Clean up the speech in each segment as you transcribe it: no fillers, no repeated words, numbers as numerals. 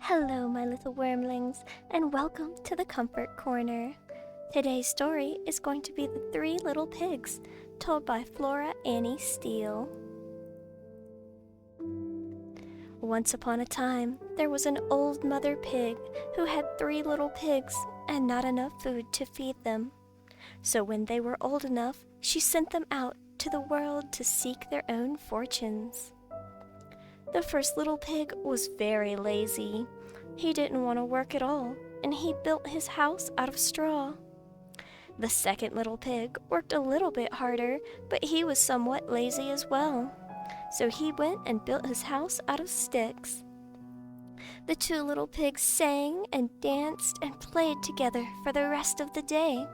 Hello, my little wormlings, and welcome to the Comfort Corner. Today's story is going to be The Three Little Pigs, told by Flora Annie Steele. Once upon a time, there was an old mother pig who had 3 little pigs and not enough food to feed them. So when they were old enough, she sent them out to the world to seek their own fortunes. The first little pig was very lazy. He didn't want to work at all, and he built his house out of straw. The second little pig worked a little bit harder, but he was somewhat lazy as well. So he went and built his house out of sticks. The 2 little pigs sang and danced and played together for the rest of the day.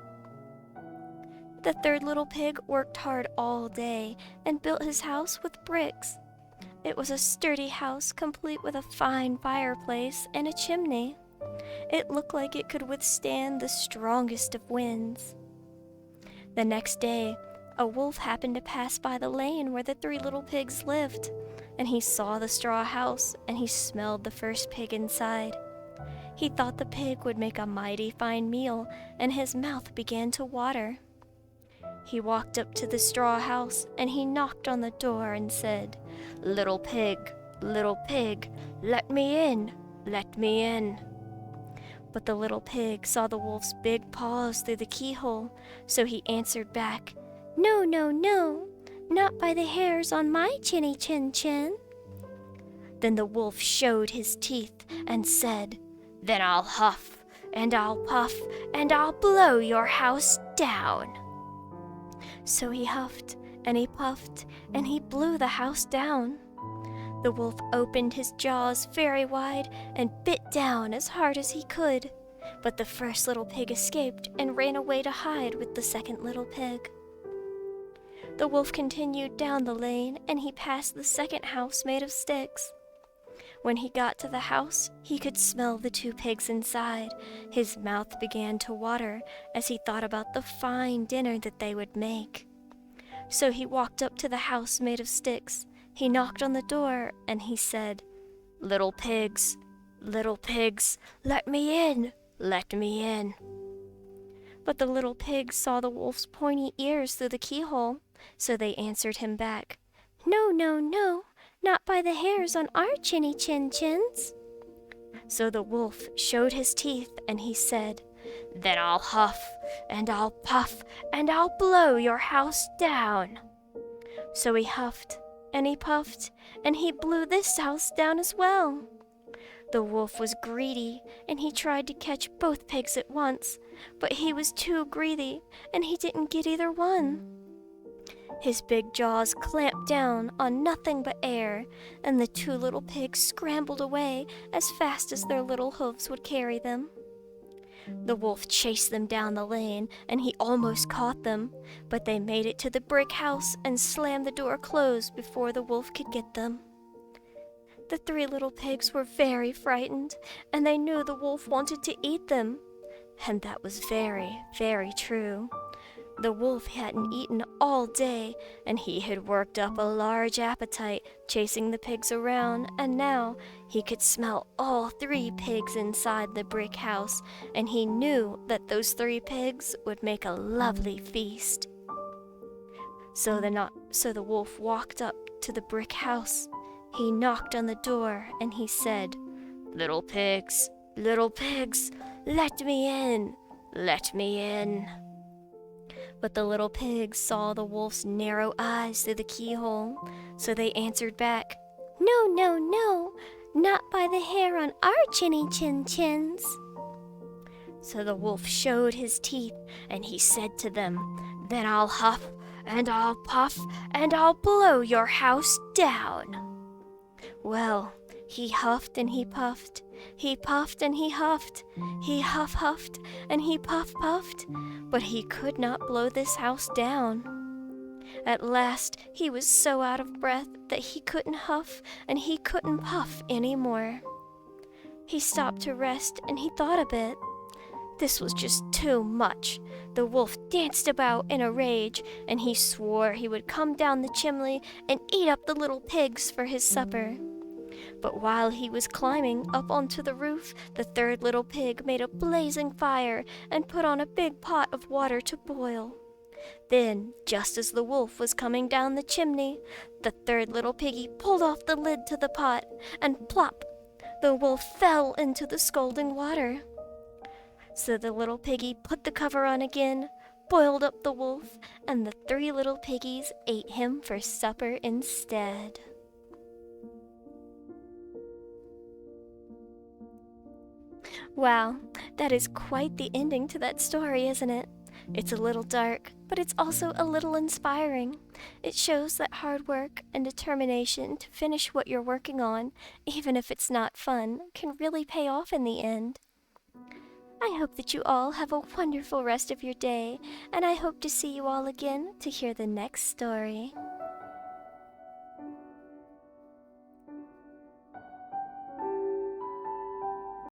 The third little pig worked hard all day and built his house with bricks. It was a sturdy house, complete with a fine fireplace and a chimney. It looked like it could withstand the strongest of winds. The next day, a wolf happened to pass by the lane where the 3 little pigs lived, and he saw the straw house, and he smelled the first pig inside. He thought the pig would make a mighty fine meal, and his mouth began to water. He walked up to the straw house, and he knocked on the door and said, little pig, let me in, let me in." But the little pig saw the wolf's big paws through the keyhole, so he answered back, no, not by the hairs on my chinny chin chin." Then the wolf showed his teeth and said, "Then I'll huff, and I'll puff, and I'll blow your house down." So he huffed, and he puffed, and he blew the house down. The wolf opened his jaws very wide and bit down as hard as he could, but the first little pig escaped and ran away to hide with the second little pig. The wolf continued down the lane, and he passed the second house made of sticks. When he got to the house, he could smell the 2 pigs inside. His mouth began to water as he thought about the fine dinner that they would make. So he walked up to the house made of sticks. He knocked on the door, and he said, little pigs, let me in, let me in." But the little pigs saw the wolf's pointy ears through the keyhole, so they answered him back, no, not by the hairs on our chinny chin chins." So the wolf showed his teeth, and he said, "Then I'll huff, and I'll puff, and I'll blow your house down." So he huffed, and he puffed, and he blew this house down as well. The wolf was greedy, and he tried to catch both pigs at once, but he was too greedy, and he didn't get either one. His big jaws clamped down on nothing but air, and the 2 little pigs scrambled away as fast as their little hooves would carry them. The wolf chased them down the lane, and he almost caught them, but they made it to the brick house and slammed the door closed before the wolf could get them. The 3 little pigs were very frightened, and they knew the wolf wanted to eat them. And that was very, very true. The wolf hadn't eaten all day, and he had worked up a large appetite chasing the pigs around, and now he could smell all 3 pigs inside the brick house, and he knew that those 3 pigs would make a lovely feast. So the wolf walked up to the brick house. He knocked on the door, and he said, little pigs, let me in, let me in." But the little pigs saw the wolf's narrow eyes through the keyhole, so they answered back, no, not by the hair on our chinny chin chins." So the wolf showed his teeth, and he said to them, "Then I'll huff, and I'll puff, and I'll blow your house down." Well, he huffed and he puffed. He puffed and he huffed. He huffed and he puffed, but he could not blow this house down. At last, he was so out of breath that he couldn't huff and he couldn't puff any more. He stopped to rest, and he thought a bit. This was just too much. The wolf danced about in a rage, and he swore he would come down the chimney and eat up the little pigs for his supper. But while he was climbing up onto the roof, the third little pig made a blazing fire and put on a big pot of water to boil. Then, just as the wolf was coming down the chimney, the third little piggy pulled off the lid to the pot, and plop! The wolf fell into the scalding water. So the little piggy put the cover on again, boiled up the wolf, and the three little piggies ate him for supper instead. Wow, that is quite the ending to that story, isn't it? It's a little dark, but it's also a little inspiring. It shows that hard work and determination to finish what you're working on, even if it's not fun, can really pay off in the end. I hope that you all have a wonderful rest of your day, and I hope to see you all again to hear the next story.